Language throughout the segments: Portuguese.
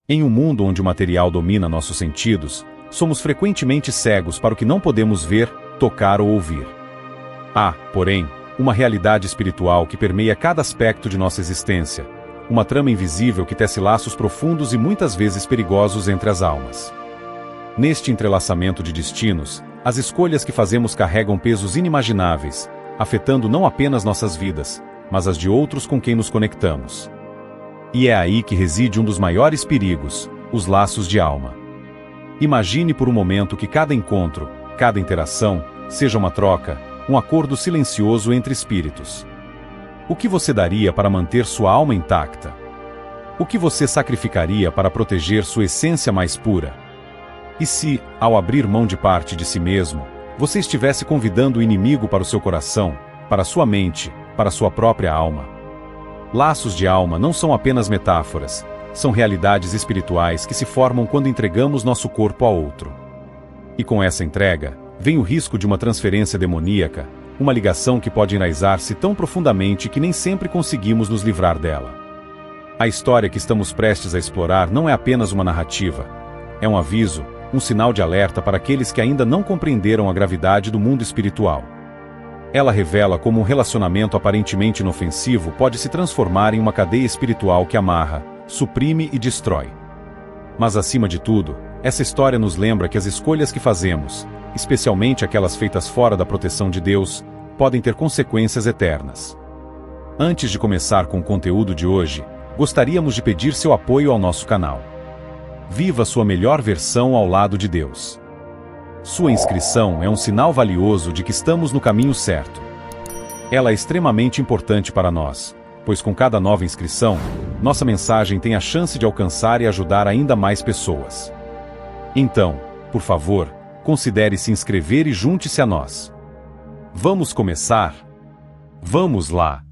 Em um mundo onde o material domina nossos sentidos, somos frequentemente cegos para o que não podemos ver, tocar ou ouvir. Há, porém, uma realidade espiritual que permeia cada aspecto de nossa existência, uma trama invisível que tece laços profundos e muitas vezes perigosos entre as almas. Neste entrelaçamento de destinos, as escolhas que fazemos carregam pesos inimagináveis, afetando não apenas nossas vidas, mas as de outros com quem nos conectamos. E é aí que reside um dos maiores perigos, os laços de alma. Imagine por um momento que cada encontro, cada interação, seja uma troca, um acordo silencioso entre espíritos. O que você daria para manter sua alma intacta? O que você sacrificaria para proteger sua essência mais pura? E se, ao abrir mão de parte de si mesmo, você estivesse convidando o inimigo para o seu coração, para sua mente, para sua própria alma? Laços de alma não são apenas metáforas, são realidades espirituais que se formam quando entregamos nosso corpo a outro. E com essa entrega, vem o risco de uma transferência demoníaca, uma ligação que pode enraizar-se tão profundamente que nem sempre conseguimos nos livrar dela. A história que estamos prestes a explorar não é apenas uma narrativa, é um aviso, um sinal de alerta para aqueles que ainda não compreenderam a gravidade do mundo espiritual. Ela revela como um relacionamento aparentemente inofensivo pode se transformar em uma cadeia espiritual que amarra, suprime e destrói. Mas acima de tudo, essa história nos lembra que as escolhas que fazemos, especialmente aquelas feitas fora da proteção de Deus, podem ter consequências eternas. Antes de começar com o conteúdo de hoje, gostaríamos de pedir seu apoio ao nosso canal. Viva sua melhor versão ao lado de Deus. Sua inscrição é um sinal valioso de que estamos no caminho certo. Ela é extremamente importante para nós, pois com cada nova inscrição, nossa mensagem tem a chance de alcançar e ajudar ainda mais pessoas. Então, por favor, considere se inscrever e junte-se a nós. Vamos começar? Vamos lá!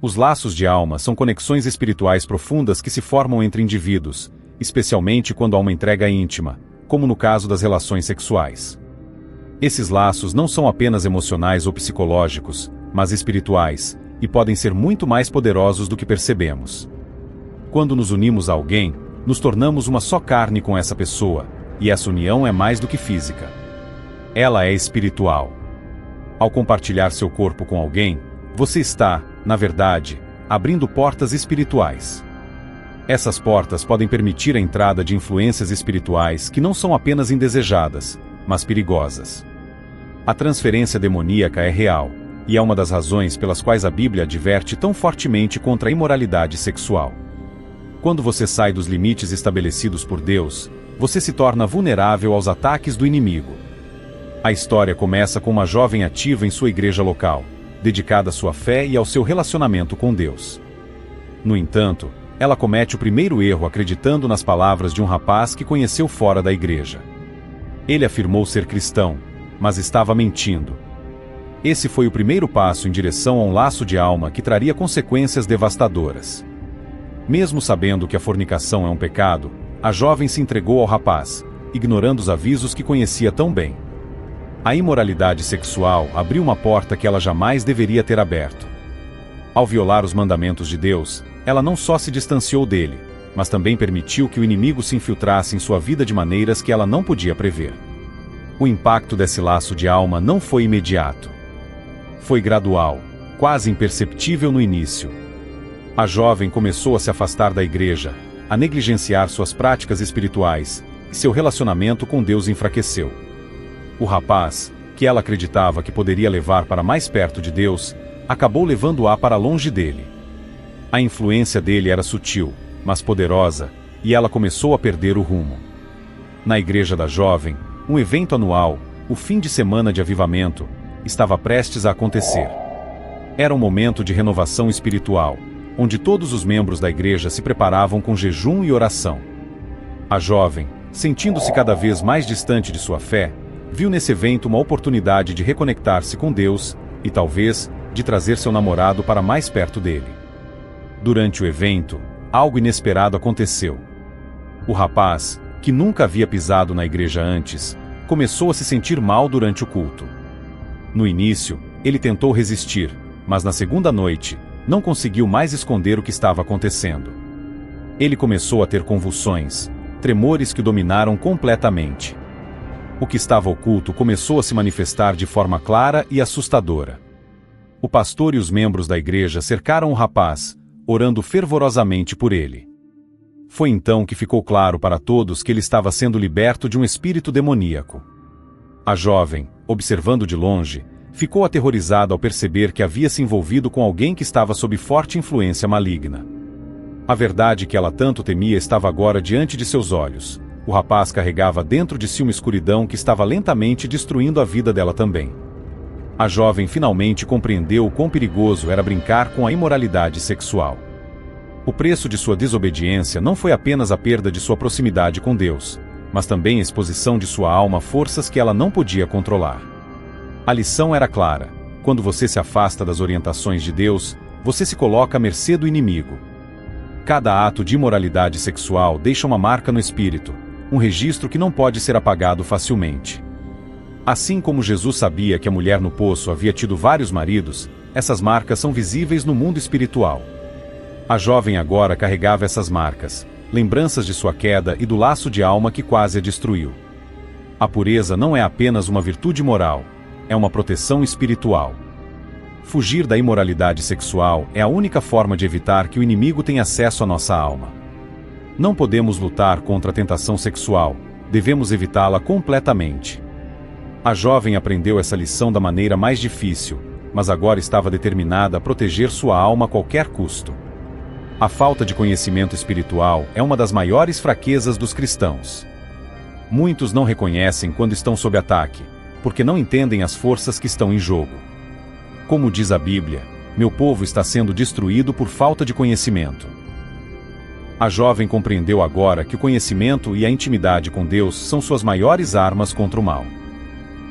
Os laços de alma são conexões espirituais profundas que se formam entre indivíduos, especialmente quando há uma entrega íntima, como no caso das relações sexuais. Esses laços não são apenas emocionais ou psicológicos, mas espirituais, e podem ser muito mais poderosos do que percebemos. Quando nos unimos a alguém, nos tornamos uma só carne com essa pessoa, e essa união é mais do que física. Ela é espiritual. Ao compartilhar seu corpo com alguém, você está, na verdade, abrindo portas espirituais. Essas portas podem permitir a entrada de influências espirituais que não são apenas indesejadas, mas perigosas. A transferência demoníaca é real, e é uma das razões pelas quais a Bíblia adverte tão fortemente contra a imoralidade sexual. Quando você sai dos limites estabelecidos por Deus, você se torna vulnerável aos ataques do inimigo. A história começa com uma jovem ativa em sua igreja local, dedicada à sua fé e ao seu relacionamento com Deus. No entanto, ela comete o primeiro erro acreditando nas palavras de um rapaz que conheceu fora da igreja. Ele afirmou ser cristão, mas estava mentindo. Esse foi o primeiro passo em direção a um laço de alma que traria consequências devastadoras. Mesmo sabendo que a fornicação é um pecado, a jovem se entregou ao rapaz, ignorando os avisos que conhecia tão bem. A imoralidade sexual abriu uma porta que ela jamais deveria ter aberto. Ao violar os mandamentos de Deus, ela não só se distanciou dele, mas também permitiu que o inimigo se infiltrasse em sua vida de maneiras que ela não podia prever. O impacto desse laço de alma não foi imediato. Foi gradual, quase imperceptível no início. A jovem começou a se afastar da igreja, a negligenciar suas práticas espirituais, e seu relacionamento com Deus enfraqueceu. O rapaz, que ela acreditava que poderia levar para mais perto de Deus, acabou levando-a para longe dele. A influência dele era sutil, mas poderosa, e ela começou a perder o rumo. Na igreja da jovem, um evento anual, o fim de semana de avivamento, estava prestes a acontecer. Era um momento de renovação espiritual, onde todos os membros da igreja se preparavam com jejum e oração. A jovem, sentindo-se cada vez mais distante de sua fé, viu nesse evento uma oportunidade de reconectar-se com Deus e, talvez, de trazer seu namorado para mais perto dele. Durante o evento, algo inesperado aconteceu. O rapaz, que nunca havia pisado na igreja antes, começou a se sentir mal durante o culto. No início, ele tentou resistir, mas na segunda noite, não conseguiu mais esconder o que estava acontecendo. Ele começou a ter convulsões, tremores que dominaram completamente. O que estava oculto começou a se manifestar de forma clara e assustadora. O pastor e os membros da igreja cercaram o rapaz, orando fervorosamente por ele. Foi então que ficou claro para todos que ele estava sendo liberto de um espírito demoníaco. A jovem, observando de longe, ficou aterrorizada ao perceber que havia se envolvido com alguém que estava sob forte influência maligna. A verdade que ela tanto temia estava agora diante de seus olhos. O rapaz carregava dentro de si uma escuridão que estava lentamente destruindo a vida dela também. A jovem finalmente compreendeu o quão perigoso era brincar com a imoralidade sexual. O preço de sua desobediência não foi apenas a perda de sua proximidade com Deus, mas também a exposição de sua alma a forças que ela não podia controlar. A lição era clara: quando você se afasta das orientações de Deus, você se coloca à mercê do inimigo. Cada ato de imoralidade sexual deixa uma marca no espírito, um registro que não pode ser apagado facilmente. Assim como Jesus sabia que a mulher no poço havia tido vários maridos, essas marcas são visíveis no mundo espiritual. A jovem agora carregava essas marcas, lembranças de sua queda e do laço de alma que quase a destruiu. A pureza não é apenas uma virtude moral, é uma proteção espiritual. Fugir da imoralidade sexual é a única forma de evitar que o inimigo tenha acesso à nossa alma. Não podemos lutar contra a tentação sexual, devemos evitá-la completamente. A jovem aprendeu essa lição da maneira mais difícil, mas agora estava determinada a proteger sua alma a qualquer custo. A falta de conhecimento espiritual é uma das maiores fraquezas dos cristãos. Muitos não reconhecem quando estão sob ataque, porque não entendem as forças que estão em jogo. Como diz a Bíblia, meu povo está sendo destruído por falta de conhecimento. A jovem compreendeu agora que o conhecimento e a intimidade com Deus são suas maiores armas contra o mal.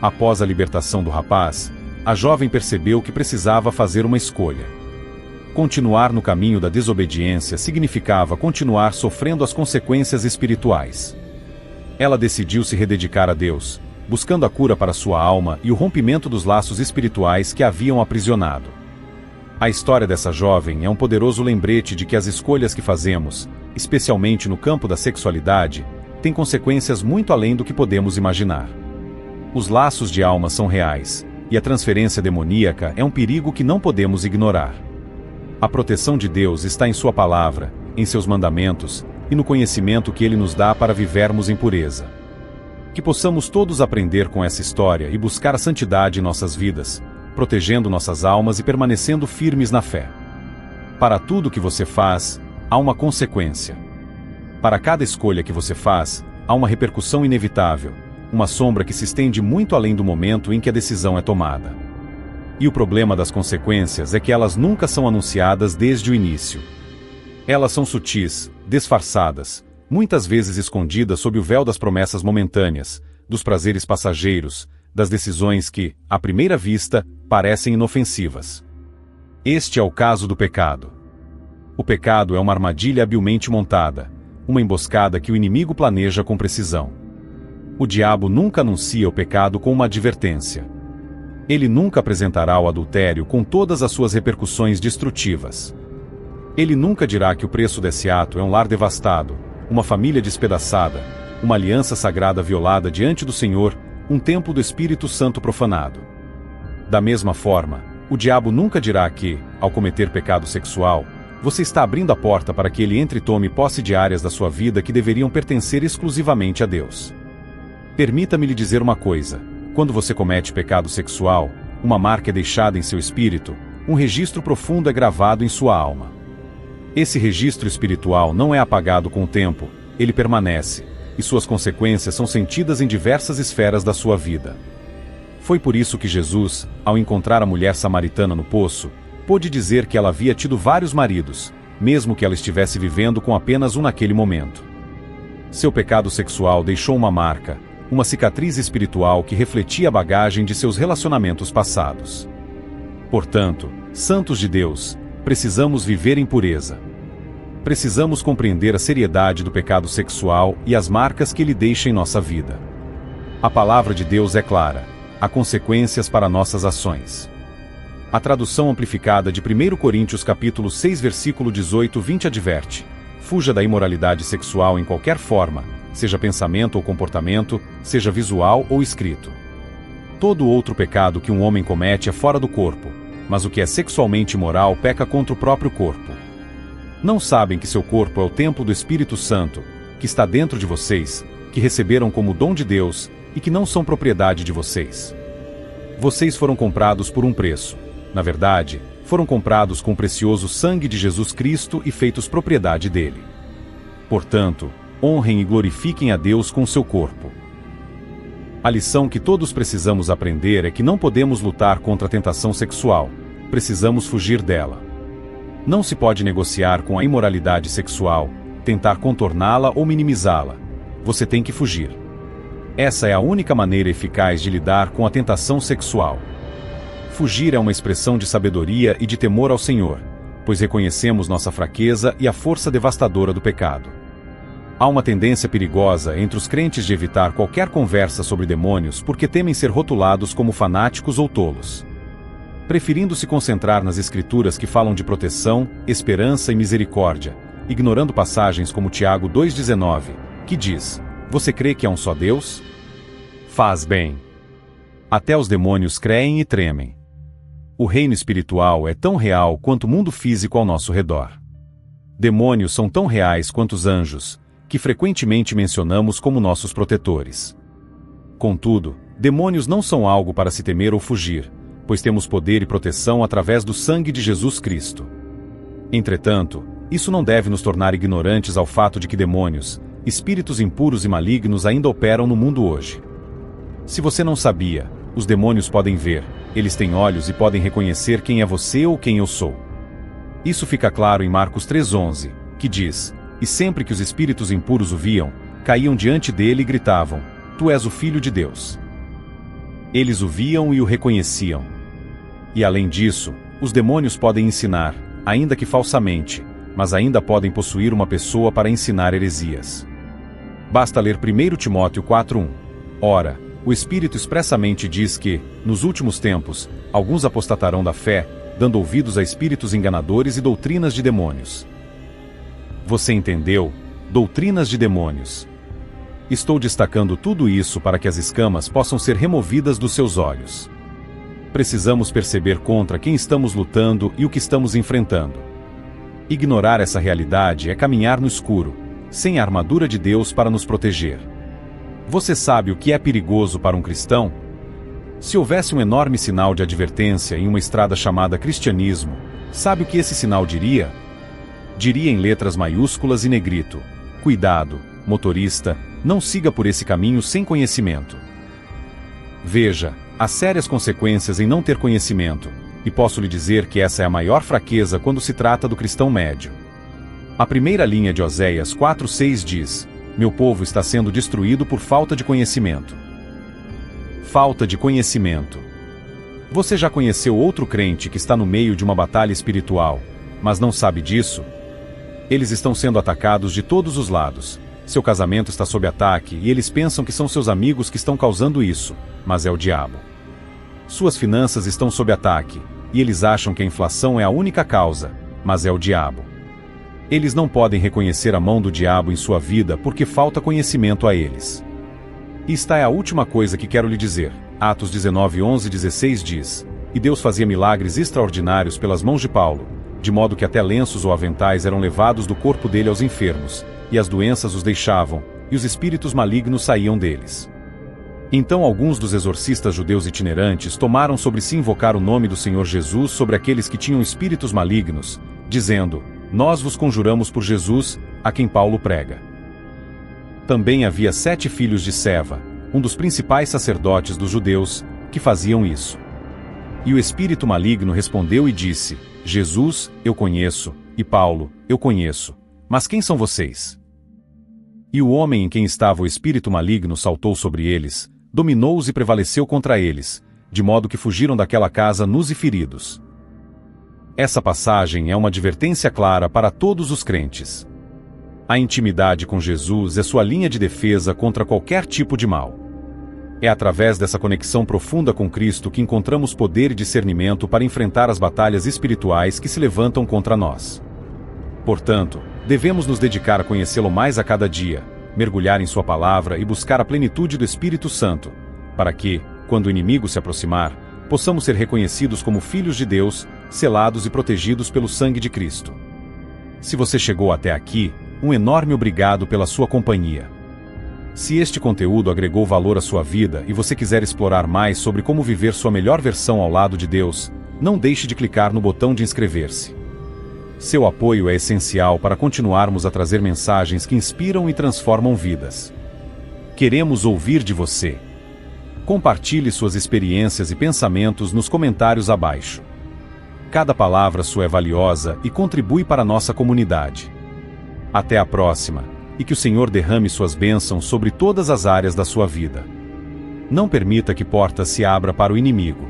Após a libertação do rapaz, a jovem percebeu que precisava fazer uma escolha. Continuar no caminho da desobediência significava continuar sofrendo as consequências espirituais. Ela decidiu se rededicar a Deus, buscando a cura para sua alma e o rompimento dos laços espirituais que a haviam aprisionado. A história dessa jovem é um poderoso lembrete de que as escolhas que fazemos, especialmente no campo da sexualidade, têm consequências muito além do que podemos imaginar. Os laços de alma são reais, e a transferência demoníaca é um perigo que não podemos ignorar. A proteção de Deus está em sua palavra, em seus mandamentos, e no conhecimento que Ele nos dá para vivermos em pureza. Que possamos todos aprender com essa história e buscar a santidade em nossas vidas, protegendo nossas almas e permanecendo firmes na fé. Para tudo que você faz, há uma consequência. Para cada escolha que você faz, há uma repercussão inevitável, uma sombra que se estende muito além do momento em que a decisão é tomada. E o problema das consequências é que elas nunca são anunciadas desde o início. Elas são sutis, disfarçadas, muitas vezes escondidas sob o véu das promessas momentâneas, dos prazeres passageiros, das decisões que, à primeira vista, parecem inofensivas. Este é o caso do pecado. O pecado é uma armadilha habilmente montada, uma emboscada que o inimigo planeja com precisão. O diabo nunca anuncia o pecado com uma advertência. Ele nunca apresentará o adultério com todas as suas repercussões destrutivas. Ele nunca dirá que o preço desse ato é um lar devastado, uma família despedaçada, uma aliança sagrada violada diante do Senhor, um templo do Espírito Santo profanado. Da mesma forma, o diabo nunca dirá que, ao cometer pecado sexual, você está abrindo a porta para que ele entre e tome posse de áreas da sua vida que deveriam pertencer exclusivamente a Deus. Permita-me lhe dizer uma coisa: quando você comete pecado sexual, uma marca é deixada em seu espírito, um registro profundo é gravado em sua alma. Esse registro espiritual não é apagado com o tempo, ele permanece, e suas consequências são sentidas em diversas esferas da sua vida. Foi por isso que Jesus, ao encontrar a mulher samaritana no poço, pôde dizer que ela havia tido vários maridos, mesmo que ela estivesse vivendo com apenas um naquele momento. Seu pecado sexual deixou uma marca, uma cicatriz espiritual que refletia a bagagem de seus relacionamentos passados. Portanto, santos de Deus, precisamos viver em pureza. Precisamos compreender a seriedade do pecado sexual e as marcas que ele deixa em nossa vida. A palavra de Deus é clara: há consequências para nossas ações. A tradução amplificada de 1 Coríntios capítulo 6 versículo 18-20 adverte: Fuja da imoralidade sexual em qualquer forma, seja pensamento ou comportamento, seja visual ou escrito. Todo outro pecado que um homem comete é fora do corpo, mas o que é sexualmente imoral peca contra o próprio corpo. Não sabem que seu corpo é o templo do Espírito Santo, que está dentro de vocês, que receberam como dom de Deus e que não são propriedade de vocês. Vocês foram comprados por um preço. Na verdade, foram comprados com o precioso sangue de Jesus Cristo e feitos propriedade dele. Portanto, honrem e glorifiquem a Deus com seu corpo. A lição que todos precisamos aprender é que não podemos lutar contra a tentação sexual, precisamos fugir dela. Não se pode negociar com a imoralidade sexual, tentar contorná-la ou minimizá-la. Você tem que fugir. Essa é a única maneira eficaz de lidar com a tentação sexual. Fugir é uma expressão de sabedoria e de temor ao Senhor, pois reconhecemos nossa fraqueza e a força devastadora do pecado. Há uma tendência perigosa entre os crentes de evitar qualquer conversa sobre demônios porque temem ser rotulados como fanáticos ou tolos. Preferindo se concentrar nas escrituras que falam de proteção, esperança e misericórdia, ignorando passagens como Tiago 2,19, que diz: "Você crê que há um só Deus? Faz bem." Até os demônios creem e tremem. O reino espiritual é tão real quanto o mundo físico ao nosso redor. Demônios são tão reais quanto os anjos, que frequentemente mencionamos como nossos protetores. Contudo, demônios não são algo para se temer ou fugir, pois temos poder e proteção através do sangue de Jesus Cristo. Entretanto, isso não deve nos tornar ignorantes ao fato de que demônios, espíritos impuros e malignos ainda operam no mundo hoje. Se você não sabia, os demônios podem ver, eles têm olhos e podem reconhecer quem é você ou quem eu sou. Isso fica claro em Marcos 3,11, que diz: "E sempre que os espíritos impuros o viam, caíam diante dele e gritavam: 'Tu és o Filho de Deus.'" Eles o viam e o reconheciam. E além disso, os demônios podem ensinar, ainda que falsamente, mas ainda podem possuir uma pessoa para ensinar heresias. Basta ler 1 Timóteo 4,1. Ora, o Espírito expressamente diz que, nos últimos tempos, alguns apostatarão da fé, dando ouvidos a espíritos enganadores e doutrinas de demônios. Você entendeu? Doutrinas de demônios. Estou destacando tudo isso para que as escamas possam ser removidas dos seus olhos. Precisamos perceber contra quem estamos lutando e o que estamos enfrentando. Ignorar essa realidade é caminhar no escuro, sem a armadura de Deus para nos proteger. Você sabe o que é perigoso para um cristão? Se houvesse um enorme sinal de advertência em uma estrada chamada cristianismo, sabe o que esse sinal diria? Diria em letras maiúsculas e negrito: "Cuidado, motorista, não siga por esse caminho sem conhecimento." Veja, há sérias consequências em não ter conhecimento, e posso lhe dizer que essa é a maior fraqueza quando se trata do cristão médio. A primeira linha de Oséias 4,6 diz: "Meu povo está sendo destruído por falta de conhecimento." Falta de conhecimento. Você já conheceu outro crente que está no meio de uma batalha espiritual, mas não sabe disso? Eles estão sendo atacados de todos os lados. Seu casamento está sob ataque e eles pensam que são seus amigos que estão causando isso, mas é o diabo. Suas finanças estão sob ataque, e eles acham que a inflação é a única causa, mas é o diabo. Eles não podem reconhecer a mão do diabo em sua vida porque falta conhecimento a eles. E esta é a última coisa que quero lhe dizer. Atos 19:11-16 diz: "E Deus fazia milagres extraordinários pelas mãos de Paulo, de modo que até lenços ou aventais eram levados do corpo dele aos enfermos, e as doenças os deixavam, e os espíritos malignos saíam deles." Então alguns dos exorcistas judeus itinerantes tomaram sobre si invocar o nome do Senhor Jesus sobre aqueles que tinham espíritos malignos, dizendo: "Nós vos conjuramos por Jesus, a quem Paulo prega." Também havia 7 filhos de Seva, um dos principais sacerdotes dos judeus, que faziam isso. E o espírito maligno respondeu e disse: "Jesus, eu conheço, e Paulo, eu conheço, mas quem são vocês?" E o homem em quem estava o espírito maligno saltou sobre eles, dominou-os e prevaleceu contra eles, de modo que fugiram daquela casa nus e feridos. Essa passagem é uma advertência clara para todos os crentes. A intimidade com Jesus é sua linha de defesa contra qualquer tipo de mal. É através dessa conexão profunda com Cristo que encontramos poder e discernimento para enfrentar as batalhas espirituais que se levantam contra nós. Portanto, Devemos nos dedicar a conhecê-lo mais a cada dia, mergulhar em sua palavra e buscar a plenitude do Espírito Santo, para que, quando o inimigo se aproximar, possamos ser reconhecidos como filhos de Deus, selados e protegidos pelo sangue de Cristo. Se você chegou até aqui, um enorme obrigado pela sua companhia. Se este conteúdo agregou valor à sua vida e você quiser explorar mais sobre como viver sua melhor versão ao lado de Deus, não deixe de clicar no botão de inscrever-se. Seu apoio é essencial para continuarmos a trazer mensagens que inspiram e transformam vidas. Queremos ouvir de você. Compartilhe suas experiências e pensamentos nos comentários abaixo. Cada palavra sua é valiosa e contribui para a nossa comunidade. Até a próxima, e que o Senhor derrame suas bênçãos sobre todas as áreas da sua vida. Não permita que portas se abra para o inimigo.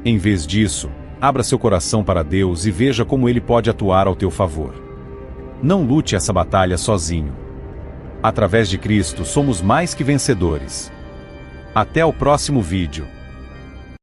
Em vez disso, abra seu coração para Deus e veja como Ele pode atuar ao teu favor. Não lute essa batalha sozinho. Através de Cristo somos mais que vencedores. Até o próximo vídeo.